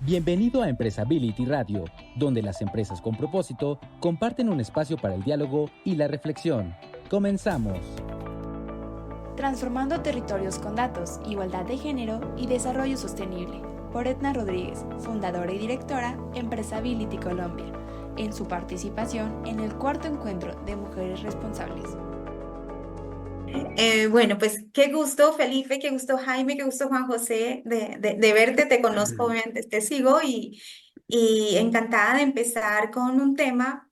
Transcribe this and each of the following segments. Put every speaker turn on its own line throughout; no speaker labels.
Bienvenido a Empresability Radio, donde las empresas con propósito comparten un espacio para el diálogo y la reflexión. Comenzamos.
Transformando territorios con datos, igualdad de género y desarrollo sostenible, por Edna Rodríguez, fundadora y directora Empresability Colombia, en su participación en el cuarto encuentro de mujeres responsables.
Bueno, pues qué gusto, Felipe, qué gusto, Jaime, qué gusto, Juan José, de verte. Te conozco, obviamente, te sigo y encantada de empezar con un tema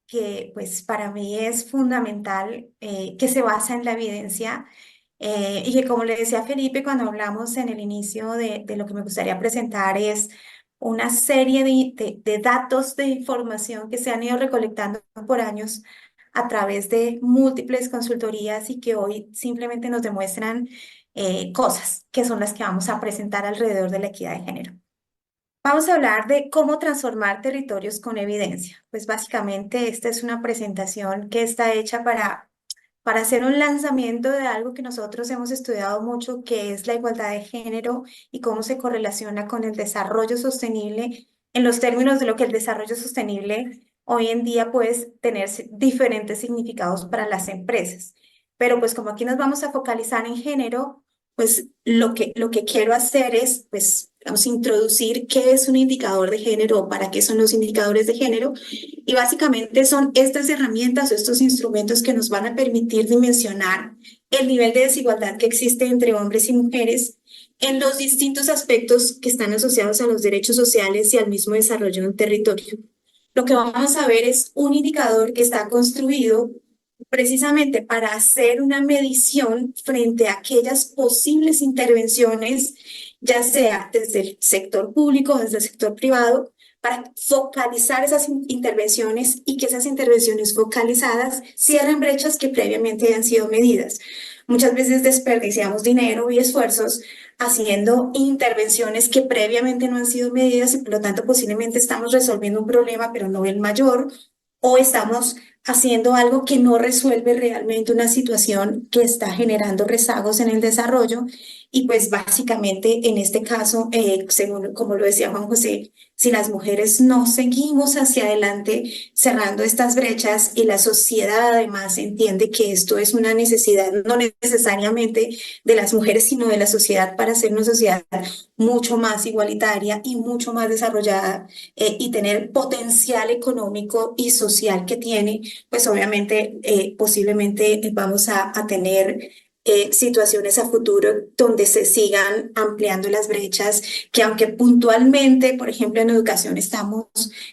que pues para mí es fundamental, que se basa en la evidencia, y que, como le decía a Felipe cuando hablamos en el inicio de lo que me gustaría presentar, es una serie de datos de información que se han ido recolectando por años a través de múltiples consultorías y que hoy simplemente nos demuestran cosas que son las que vamos a presentar alrededor de la equidad de género. Vamos a hablar de cómo transformar territorios con evidencia. Pues básicamente esta es una presentación que está hecha para hacer un lanzamiento de algo que nosotros hemos estudiado mucho, que es la igualdad de género y cómo se correlaciona con el desarrollo sostenible, en los términos de lo que el desarrollo sostenible hoy en día puede tener diferentes significados para las empresas. Pero pues como aquí nos vamos a focalizar en género, pues lo que quiero hacer es, pues, vamos a introducir qué es un indicador de género, para qué son los indicadores de género, y básicamente son estas herramientas o estos instrumentos que nos van a permitir dimensionar el nivel de desigualdad que existe entre hombres y mujeres en los distintos aspectos que están asociados a los derechos sociales y al mismo desarrollo de un territorio. Lo que vamos a ver es un indicador que está construido precisamente para hacer una medición frente a aquellas posibles intervenciones, ya sea desde el sector público o desde el sector privado, para focalizar esas intervenciones y que esas intervenciones focalizadas cierren brechas que previamente han sido medidas. Muchas veces desperdiciamos dinero y esfuerzos haciendo intervenciones que previamente no han sido medidas y por lo tanto posiblemente estamos resolviendo un problema pero no el mayor, o estamos haciendo algo que no resuelve realmente una situación que está generando rezagos en el desarrollo. Y pues básicamente en este caso, según como lo decía Juan José, si las mujeres no seguimos hacia adelante cerrando estas brechas y la sociedad además entiende que esto es una necesidad no necesariamente de las mujeres, sino de la sociedad para ser una sociedad mucho más igualitaria y mucho más desarrollada, y tener potencial económico y social que tiene, pues obviamente posiblemente vamos a tener situaciones a futuro donde se sigan ampliando las brechas, que aunque puntualmente, por ejemplo, en educación estamos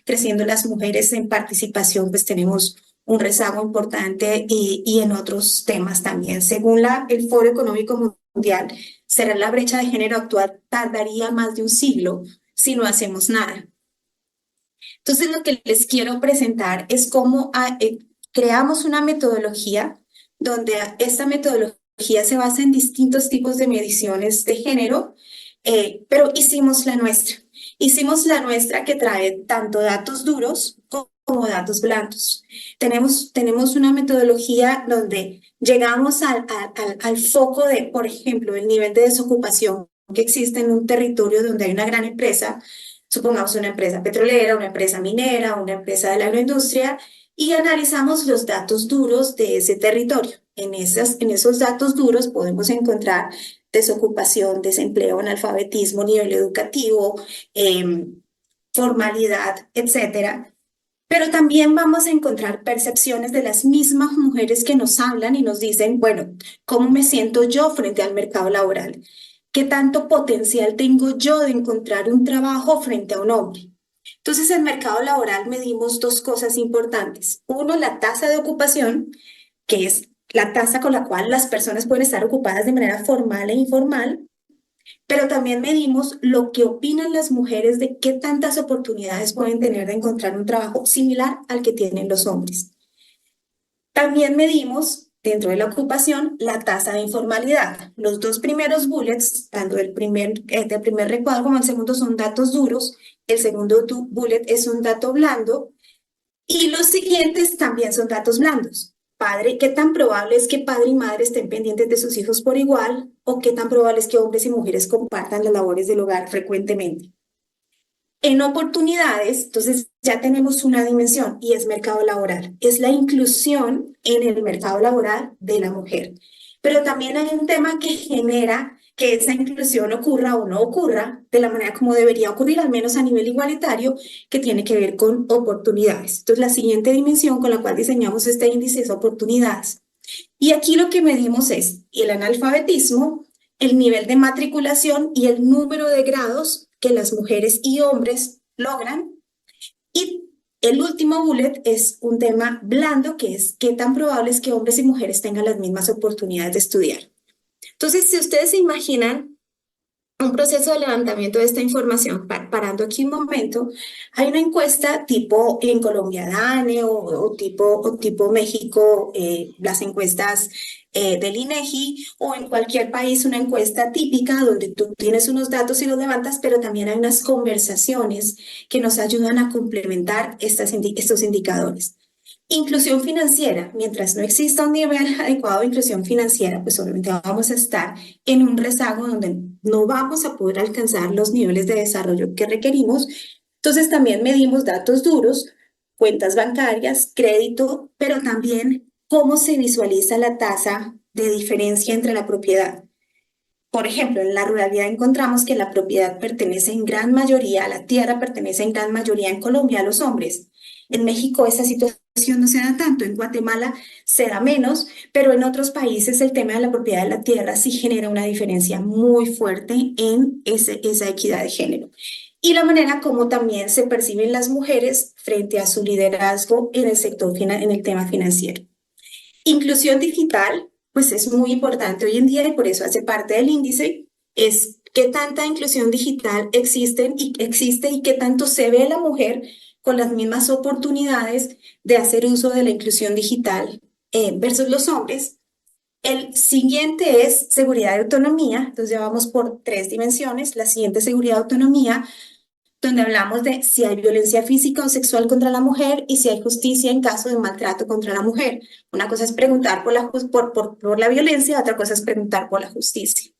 creciendo las mujeres en participación, pues tenemos un rezago importante y en otros temas también. Según el Foro Económico Mundial, será la brecha de género actual tardaría más de un siglo si no hacemos nada. Entonces, lo que les quiero presentar es cómo creamos una metodología donde esta metodología se basa en distintos tipos de mediciones de género, pero hicimos la nuestra. Hicimos la nuestra que trae tanto datos duros como datos blandos. Tenemos una metodología donde llegamos al foco de, por ejemplo, el nivel de desocupación que existe en un territorio donde hay una gran empresa, supongamos una empresa petrolera, una empresa minera, una empresa de la agroindustria, y analizamos los datos duros de ese territorio. En esos datos duros podemos encontrar desocupación, desempleo, analfabetismo, nivel educativo, formalidad, etcétera. Pero también vamos a encontrar percepciones de las mismas mujeres que nos hablan y nos dicen, bueno, ¿cómo me siento yo frente al mercado laboral? ¿Qué tanto potencial tengo yo de encontrar un trabajo frente a un hombre? Entonces, en el mercado laboral medimos dos cosas importantes. Uno, la tasa de ocupación, que es la tasa con la cual las personas pueden estar ocupadas de manera formal e informal, pero también medimos lo que opinan las mujeres de qué tantas oportunidades pueden tener de encontrar un trabajo similar al que tienen los hombres. También medimos, dentro de la ocupación, la tasa de informalidad. Los dos primeros bullets, tanto del primer recuadro como el segundo, son datos duros. El segundo bullet es un dato blando. Y los siguientes también son datos blandos. Padre, ¿qué tan probable es que padre y madre estén pendientes de sus hijos por igual? ¿O qué tan probable es que hombres y mujeres compartan las labores del hogar frecuentemente? En oportunidades, entonces ya tenemos una dimensión y es mercado laboral. Es la inclusión en el mercado laboral de la mujer. Pero también hay un tema que genera que esa inclusión ocurra o no ocurra de la manera como debería ocurrir, al menos a nivel igualitario, que tiene que ver con oportunidades. Entonces, la siguiente dimensión con la cual diseñamos este índice es oportunidades. Y aquí lo que medimos es el analfabetismo, el nivel de matriculación y el número de grados que las mujeres y hombres logran. Y el último bullet es un tema blando, que es qué tan probable es que hombres y mujeres tengan las mismas oportunidades de estudiar. Entonces, si ustedes se imaginan un proceso de levantamiento de esta información, parando aquí un momento, hay una encuesta tipo en Colombia DANE o tipo México, las encuestas del INEGI o en cualquier país una encuesta típica donde tú tienes unos datos y los levantas, pero también hay unas conversaciones que nos ayudan a complementar estos indicadores. Inclusión financiera. Mientras no exista un nivel adecuado de inclusión financiera, pues obviamente vamos a estar en un rezago donde no vamos a poder alcanzar los niveles de desarrollo que requerimos. Entonces también medimos datos duros, cuentas bancarias, crédito, pero también cómo se visualiza la tasa de diferencia entre la propiedad. Por ejemplo, en la ruralidad encontramos que la propiedad pertenece en gran mayoría, la tierra pertenece en gran mayoría en Colombia a los hombres. En México esa situación no se da tanto, en Guatemala se da menos, pero en otros países el tema de la propiedad de la tierra sí genera una diferencia muy fuerte en esa equidad de género. Y la manera como también se perciben las mujeres frente a su liderazgo en el sector, en el tema financiero. Inclusión digital, pues es muy importante hoy en día y por eso hace parte del índice, es qué tanta inclusión digital existe y qué tanto se ve la mujer con las mismas oportunidades de hacer uso de la inclusión digital versus los hombres. El siguiente es seguridad y autonomía, entonces ya vamos por 3 dimensiones. La siguiente es seguridad y autonomía, donde hablamos de si hay violencia física o sexual contra la mujer y si hay justicia en caso de maltrato contra la mujer. Una cosa es preguntar por la violencia, otra cosa es preguntar por la justicia.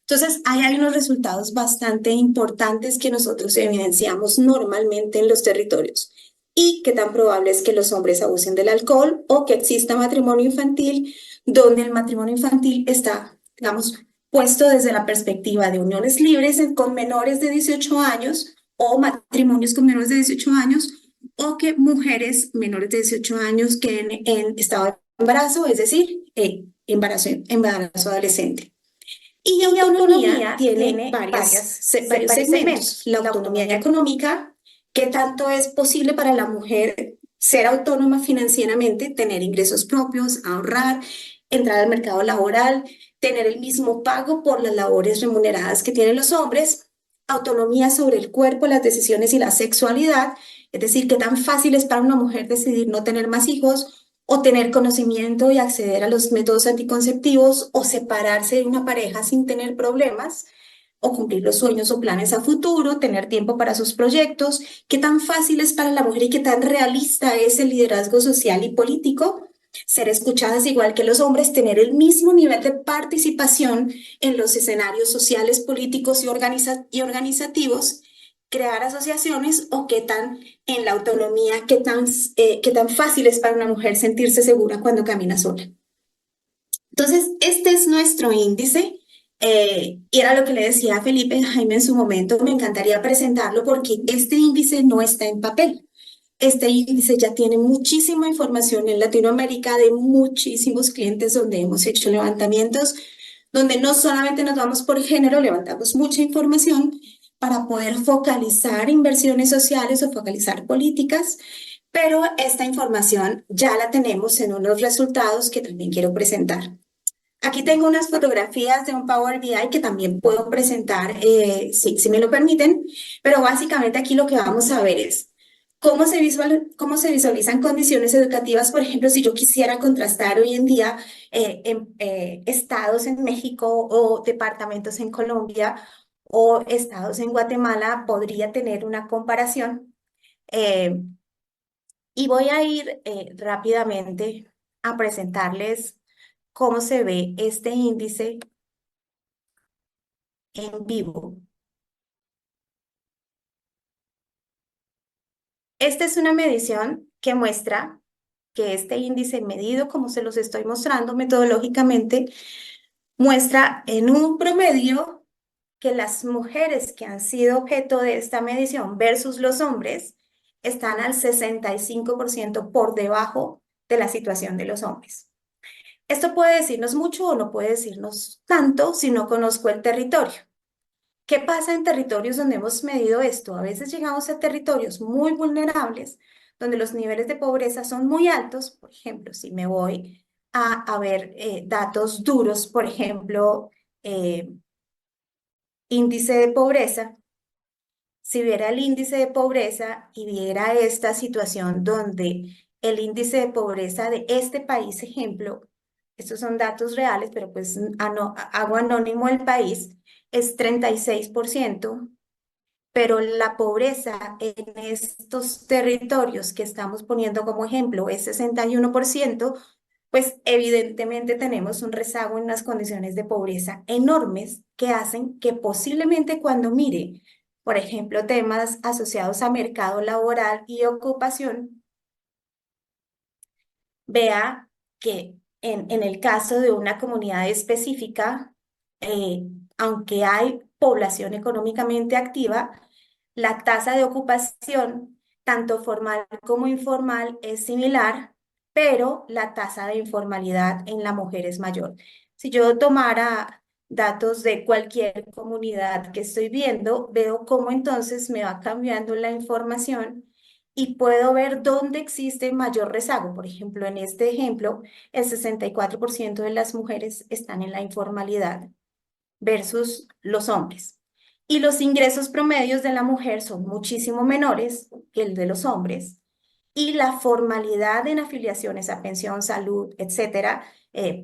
Entonces, hay unos resultados bastante importantes que nosotros evidenciamos normalmente en los territorios. Y qué tan probable es que los hombres abusen del alcohol o que exista matrimonio infantil, donde el matrimonio infantil está, digamos, puesto desde la perspectiva de uniones libres con menores de 18 años o matrimonios con menores de 18 años, o que mujeres menores de 18 años queden en estado de embarazo, es decir, embarazo adolescente. Y autonomía tiene varios segmentos. La autonomía económica, qué tanto es posible para la mujer ser autónoma financieramente, tener ingresos propios, ahorrar, entrar al mercado laboral, tener el mismo pago por las labores remuneradas que tienen los hombres. Autonomía sobre el cuerpo, las decisiones y la sexualidad, es decir, qué tan fácil es para una mujer decidir no tener más hijos o tener conocimiento y acceder a los métodos anticonceptivos, o separarse de una pareja sin tener problemas, o cumplir los sueños o planes a futuro, tener tiempo para sus proyectos, qué tan fácil es para la mujer y qué tan realista es el liderazgo social y político, ser escuchadas igual que los hombres, tener el mismo nivel de participación en los escenarios sociales, políticos y organizativos, crear asociaciones, o qué tan en la autonomía, qué tan fácil es para una mujer sentirse segura cuando camina sola. Entonces, este es nuestro índice. Y era lo que le decía a Felipe Jaime en su momento, me encantaría presentarlo porque este índice no está en papel. Este índice ya tiene muchísima información en Latinoamérica de muchísimos clientes donde hemos hecho levantamientos, donde no solamente nos vamos por género, levantamos mucha información para poder focalizar inversiones sociales o focalizar políticas, pero esta información ya la tenemos en unos resultados que también quiero presentar. Aquí tengo unas fotografías de un Power BI que también puedo presentar, si me lo permiten, pero básicamente aquí lo que vamos a ver es cómo se visualizan condiciones educativas. Por ejemplo, si yo quisiera contrastar hoy en día estados en México o departamentos en Colombia o estados en Guatemala, podría tener una comparación. Eh, y voy a ir rápidamente a presentarles cómo se ve este índice en vivo. Esta es una medición que muestra que este índice medido, como se los estoy mostrando metodológicamente, muestra en un promedio que las mujeres que han sido objeto de esta medición versus los hombres están al 65% por debajo de la situación de los hombres. Esto puede decirnos mucho o no puede decirnos tanto si no conozco el territorio. ¿Qué pasa en territorios donde hemos medido esto? A veces llegamos a territorios muy vulnerables, donde los niveles de pobreza son muy altos. Por ejemplo, si me voy a ver datos duros, por ejemplo, eh, índice de pobreza, si viera el índice de pobreza y viera esta situación donde el índice de pobreza de este país, ejemplo, estos son datos reales, pero pues hago anónimo el país, es 36%, pero la pobreza en estos territorios que estamos poniendo como ejemplo es 61%, pues evidentemente tenemos un rezago en unas condiciones de pobreza enormes que hacen que posiblemente cuando mire, por ejemplo, temas asociados a mercado laboral y ocupación, vea que en el caso de una comunidad específica, eh, aunque hay población económicamente activa, la tasa de ocupación, tanto formal como informal, es similar, pero la tasa de informalidad en la mujer es mayor. Si yo tomara datos de cualquier comunidad que estoy viendo, veo cómo entonces me va cambiando la información y puedo ver dónde existe mayor rezago. Por ejemplo, en este ejemplo, el 64% de las mujeres están en la informalidad versus los hombres. Y los ingresos promedios de la mujer son muchísimo menores que el de los hombres. Y la formalidad en afiliaciones a pensión, salud, etcétera,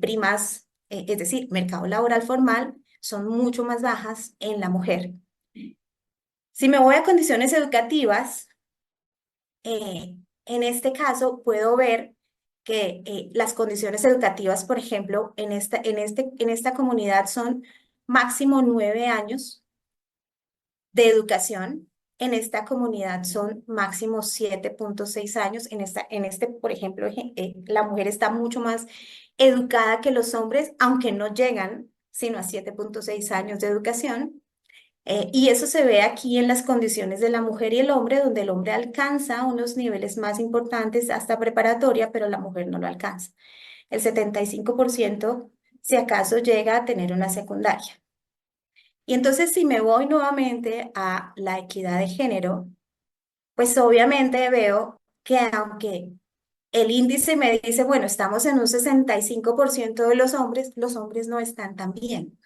primas, es decir, mercado laboral formal, son mucho más bajas en la mujer. Si me voy a condiciones educativas, en este caso puedo ver que las condiciones educativas, por ejemplo, en esta comunidad son máximo 9 años de educación. En esta comunidad son máximo 7,6 años. Por ejemplo, la mujer está mucho más educada que los hombres, aunque no llegan sino a 7,6 años de educación. Y eso se ve aquí en las condiciones de la mujer y el hombre, donde el hombre alcanza unos niveles más importantes hasta preparatoria, pero la mujer no lo alcanza. El 75%, si acaso, llega a tener una secundaria. Y entonces, si me voy nuevamente a la equidad de género, pues obviamente veo que aunque el índice me dice, bueno, estamos en un 65% de los hombres no están tan bien.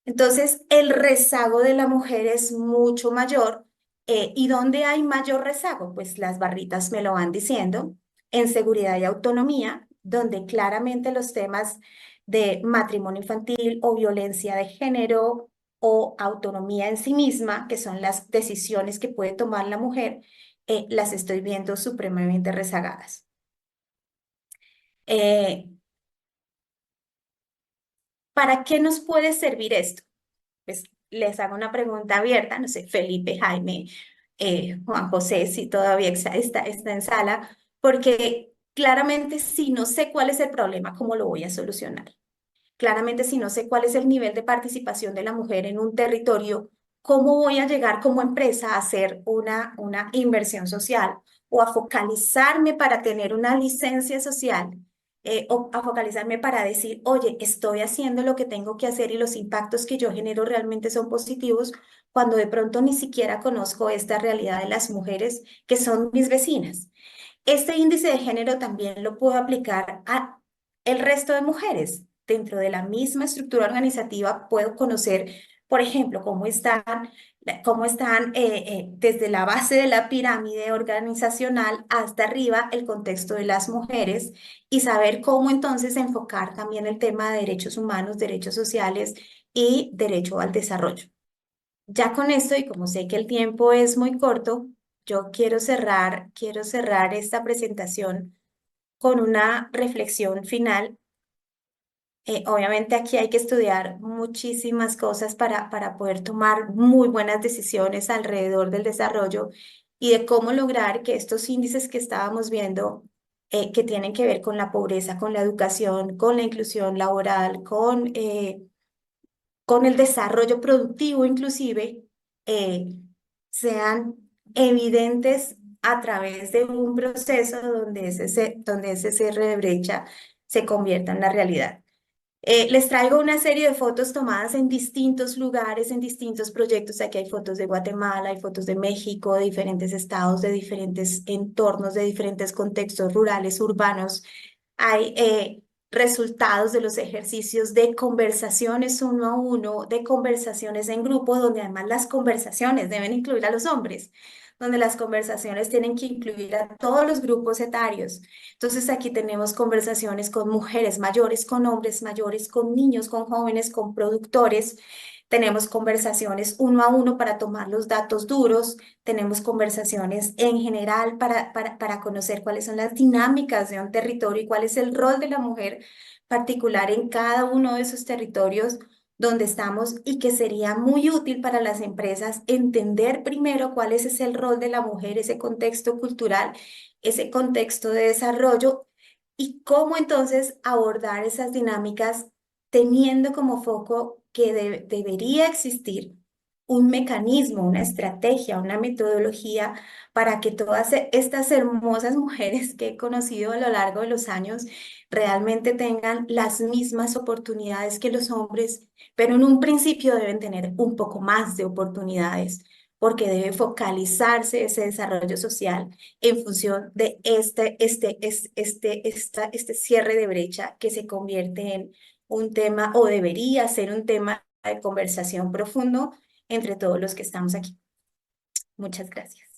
Entonces, el rezago de la mujer es mucho mayor. ¿Y dónde hay mayor rezago? Pues las barritas me lo van diciendo, en seguridad y autonomía, donde claramente los temas de matrimonio infantil o violencia de género o autonomía en sí misma, que son las decisiones que puede tomar la mujer, las estoy viendo supremamente rezagadas. Eh, ¿Para qué nos puede servir esto? Pues les hago una pregunta abierta, no sé, Felipe, Jaime, Juan José, si todavía está en sala, porque claramente si no sé cuál es el problema, ¿cómo lo voy a solucionar? Claramente si no sé cuál es el nivel de participación de la mujer en un territorio, ¿cómo voy a llegar como empresa a hacer una inversión social o a focalizarme para tener una licencia social? O a focalizarme para decir, oye, estoy haciendo lo que tengo que hacer y los impactos que yo genero realmente son positivos, cuando de pronto ni siquiera conozco esta realidad de las mujeres que son mis vecinas. Este índice de género también lo puedo aplicar a el resto de mujeres. Dentro de la misma estructura organizativa puedo conocer, por ejemplo, cómo están desde la base de la pirámide organizacional hasta arriba el contexto de las mujeres y saber cómo entonces enfocar también el tema de derechos humanos, derechos sociales y derecho al desarrollo. Ya con esto, y como sé que el tiempo es muy corto, yo quiero cerrar esta presentación con una reflexión final. Obviamente aquí hay que estudiar muchísimas cosas para poder tomar muy buenas decisiones alrededor del desarrollo y de cómo lograr que estos índices que estábamos viendo, que tienen que ver con la pobreza, con la educación, con la inclusión laboral, con el desarrollo productivo inclusive, eh, sean evidentes a través de un proceso donde ese cierre de brecha se convierta en la realidad. Les traigo una serie de fotos tomadas en distintos lugares, en distintos proyectos. Aquí hay fotos de Guatemala, hay fotos de México, de diferentes estados, de diferentes entornos, de diferentes contextos rurales, urbanos. Hay resultados de los ejercicios de conversaciones uno a uno, de conversaciones en grupo, donde además las conversaciones deben incluir a los hombres, donde las conversaciones tienen que incluir a todos los grupos etarios. Entonces aquí tenemos conversaciones con mujeres mayores, con hombres mayores, con niños, con jóvenes, con productores. Tenemos conversaciones uno a uno para tomar los datos duros. Tenemos conversaciones en general para conocer cuáles son las dinámicas de un territorio y cuál es el rol de la mujer particular en cada uno de esos territorios donde estamos y que sería muy útil para las empresas entender primero cuál es ese el rol de la mujer, ese contexto cultural, ese contexto de desarrollo y cómo entonces abordar esas dinámicas teniendo como foco que debería existir un mecanismo, una estrategia, una metodología para que todas estas hermosas mujeres que he conocido a lo largo de los años realmente tengan las mismas oportunidades que los hombres, pero en un principio deben tener un poco más de oportunidades, porque debe focalizarse ese desarrollo social en función de este cierre de brecha que se convierte en un tema o debería ser un tema de conversación profundo entre todos los que estamos aquí. Muchas gracias.